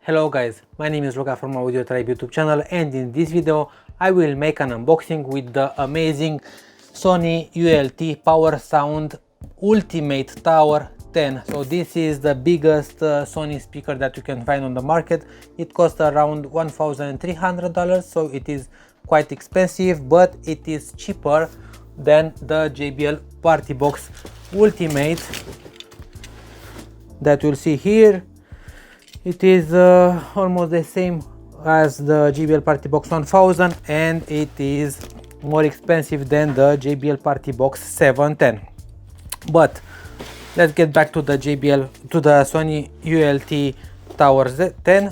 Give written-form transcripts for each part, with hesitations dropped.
Hello guys, my name is Luca from AudioTribe YouTube channel, and in this video I will make an unboxing with the amazing Sony ULT Power Sound Ultimate Tower 10. So this is the biggest Sony speaker that you can find on the market. It costs around $1,300, so it is quite expensive, but it is cheaper than the JBL Partybox Ultimate that you'll see here. It is almost the same as the JBL Partybox 1000, and it is more expensive than the JBL Partybox 710. But let's get back to the Sony ULT Tower 10.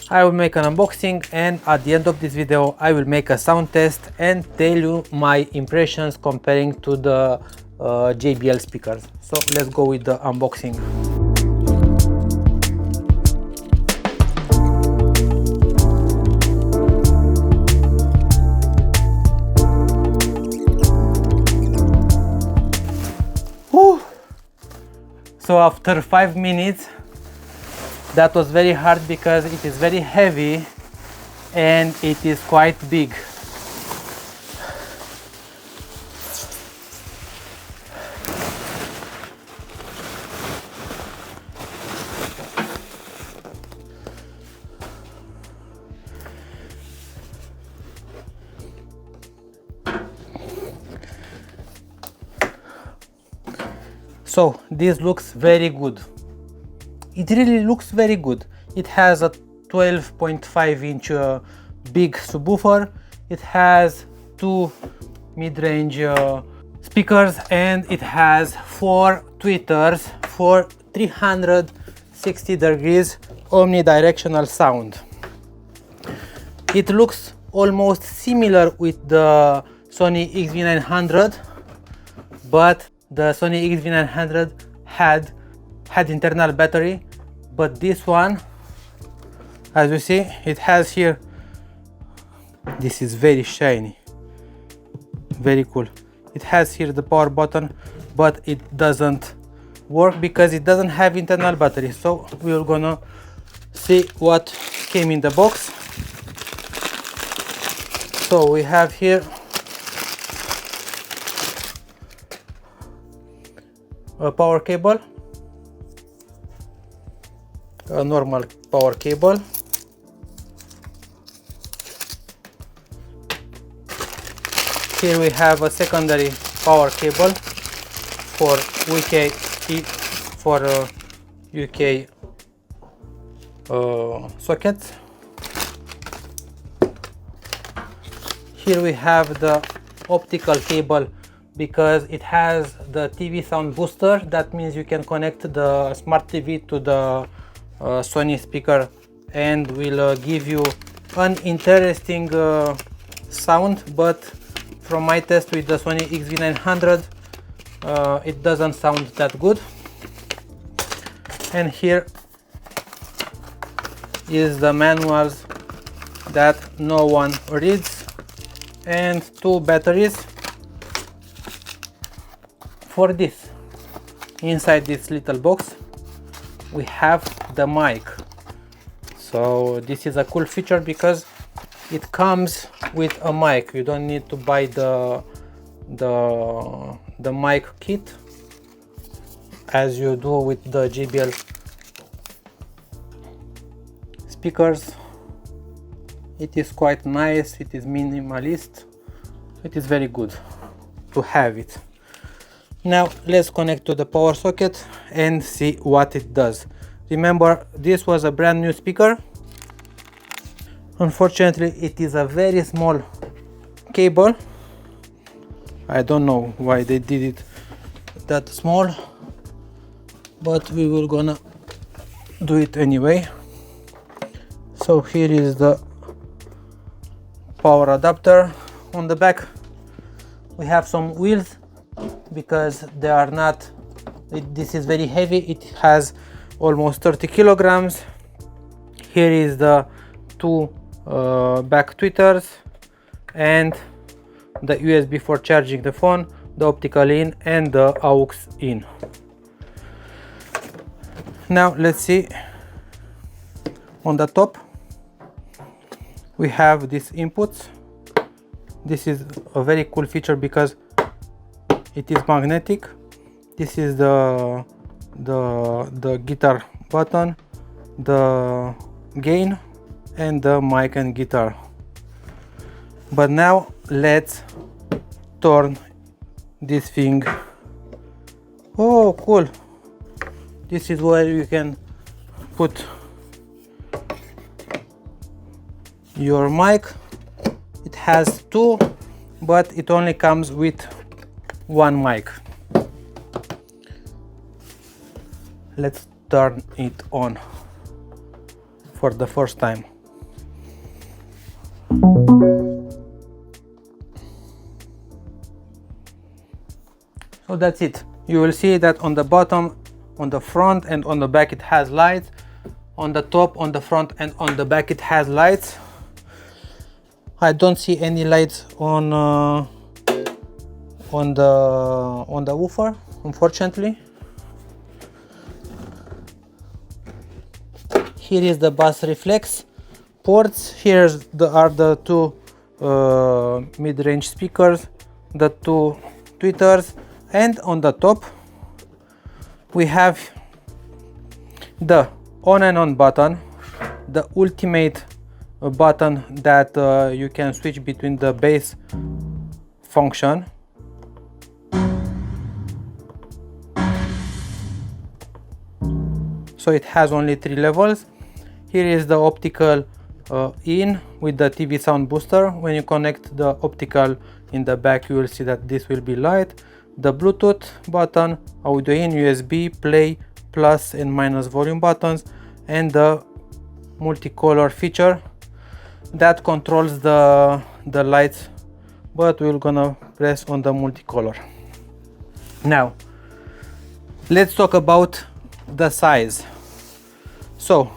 I will make an unboxing, and at the end of this video I will make a sound test and tell you my impressions comparing to the JBL speakers. So let's go with the unboxing. So after 5 minutes, that was very hard because it is very heavy and it is quite big. So this looks very good. It really looks very good. It has a 12.5-inch big subwoofer. It has two mid-range speakers, and it has 4 tweeters for 360 degrees omnidirectional sound. It looks almost similar with the Sony XV900, but the Sony XV900 had internal battery, but this one, as you see, it has here, this is very shiny, very cool. It has here the power button, but it doesn't work because it doesn't have internal battery. So we're gonna see what came in the box. So we have here a power cable, a normal power cable, here we have a secondary power cable for UK sockets. Here we have the optical cable because it has the TV sound booster. That means you can connect the smart TV to the Sony speaker and will give you an interesting sound, but from my test with the Sony XV900 it doesn't sound that good. And here is the manuals that no one reads, and 2 batteries for this. Inside this little box we have the mic. So this is a cool feature because it comes with a mic. You don't need to buy the mic kit as you do with the JBL speakers. It is quite nice, it is minimalist, it is very good to have it. Now let's connect to the power socket and see what it does. Remember, this was a brand new speaker. Unfortunately, it is a very small cable. I don't know why they did it that small, but we will gonna do it anyway. So here is the power adapter. On the back we have some wheels because they are not, this is very heavy. It has almost 30 kilograms. Here is the 2 back tweeters and the USB for charging the phone, the optical in and the aux in. Now let's see On the top we have these inputs. This is a very cool feature because it is magnetic. This is the guitar button, the gain, and the mic and guitar. But now let's turn this thing. Oh, cool. This is where you can put your mic. It has two, but it only comes with one mic. Let's turn it on for the first time. So that's it. You will see that on the bottom, on the front and on the back it has lights. On the top, on the front and on the back it has lights. I don't see any lights on the woofer, unfortunately. Here is the bass reflex ports. Here are the two mid-range speakers, the two tweeters, and on the top we have the on and on button, the ultimate button that you can switch between the bass function. So it has only 3 levels. Here is the optical in with the TV sound booster. When you connect the optical in the back, you will see that this will be light. The Bluetooth button, audio in, USB, play, plus and minus volume buttons, and the multicolor feature that controls the lights, but we're gonna press on the multicolor. Now let's talk about the size. So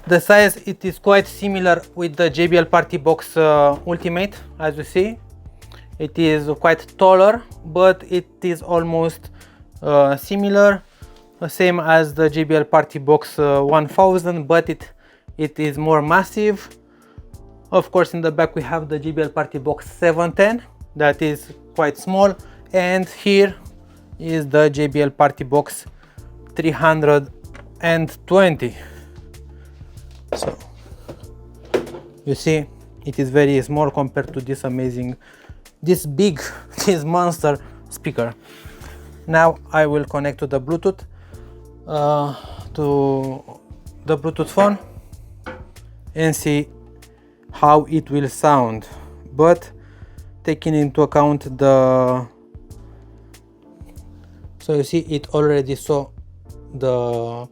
the size, it is quite similar with the JBL Partybox Ultimate. As you see, it is quite taller, but it is almost similar, same as the JBL Partybox 1000, but it is more massive. Of course, in the back we have the JBL Partybox 710 that is quite small, and here is the JBL Partybox 320. So you see, it is very small compared to this amazing, this big, this monster speaker. Now I will connect to the Bluetooth, phone, and see how it will sound, but taking into account the, so you see it already saw the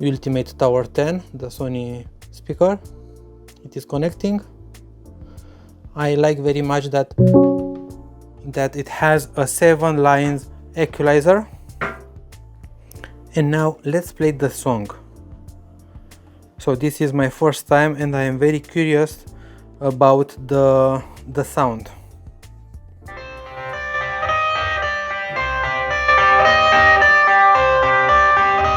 Ultimate Tower 10, the Sony speaker. It is connecting. I like very much that it has a 7 lines equalizer. And now let's play the song. So this is my first time and I am very curious about the sound.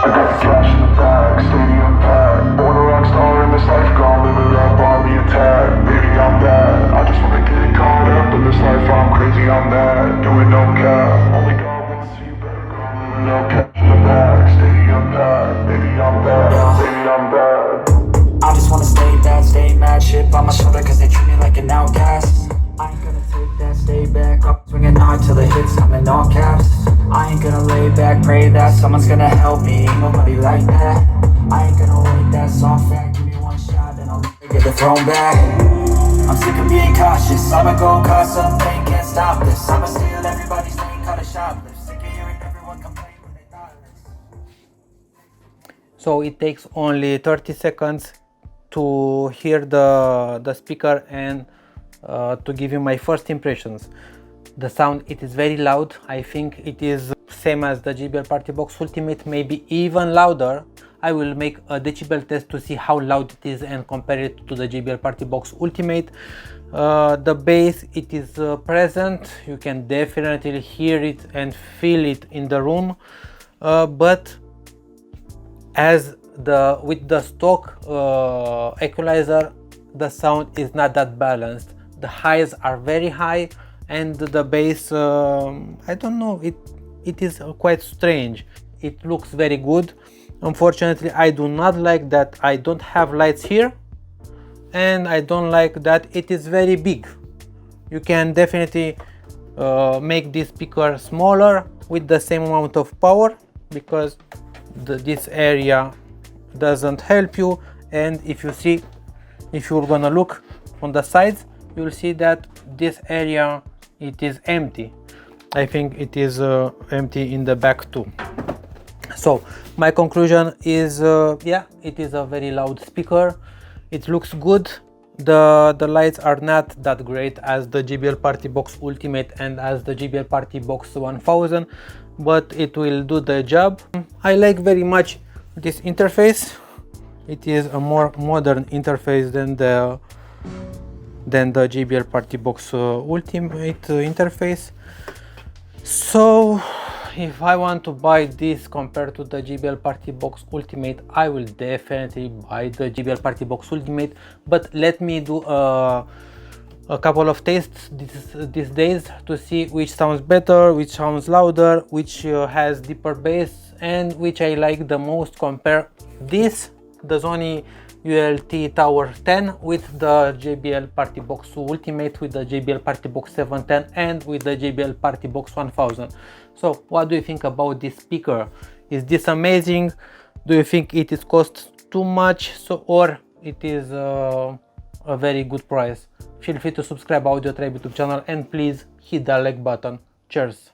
I got the cash in the bag, stadium packed. Born a rock star in this life, gone live it up on the attack. Baby, I'm bad, I just wanna get caught up in this life, I'm crazy, I'm mad. Doing no cap, only God wants to see you better go. Living up, cash in the bag, stadium packed. Baby, I'm bad, baby, I'm bad. I just wanna stay bad, stay mad. Shit on my shoulder cause they treat me like an outcast. I ain't gonna take that, stay back up, swinging hard till the hits come in all caps. I ain't gonna lay back, pray that someone's gonna help me, ain't nobody like that. I ain't gonna wait, that's all fact, give me one shot and I'll get the throne back. I'm sick of being cautious, I'ma go cause something, can't stop this. I'ma steal everybody's name, cut a shoplift. Sick of hearing everyone complain when they thoughtless. So it takes only 30 seconds to hear the speaker and to give you my first impressions. The sound, it is very loud. I think it is same as the JBL Partybox Ultimate, maybe even louder. I will make a decibel test to see how loud it is and compare it to the JBL Partybox Ultimate. The bass, it is present. You can definitely hear it and feel it in the room, but as with the stock equalizer, the sound is not that balanced. The highs are very high and the bass, I don't know, it is quite strange. It looks very good. Unfortunately, I do not like that I don't have lights here, and I don't like that it is very big. You can definitely make this speaker smaller with the same amount of power, because this area doesn't help you. And if you're gonna look on the sides, you'll see that this area, it is empty. I think it is empty in the back too. So my conclusion is, yeah, it is a very loud speaker. It looks good. The lights are not that great as the JBL Partybox Ultimate and as the JBL Partybox 1000, but it will do the job. I like very much this interface. It is a more modern interface than the JBL Partybox Ultimate interface. So if I want to buy this compared to the JBL Partybox Ultimate, I will definitely buy the JBL Partybox Ultimate, but let me do a couple of tests these days to see which sounds better, which sounds louder, which has deeper bass, and which I like the most. Compare this, the Sony ULT Tower 10, with the JBL Partybox Ultimate, with the JBL Partybox 710, and with the JBL Partybox 1000. So what do you think about this speaker? Is this amazing? Do you think it is cost too much, or it is a very good price? Feel free to subscribe to AudioTribe YouTube channel, and please hit the like button. Cheers!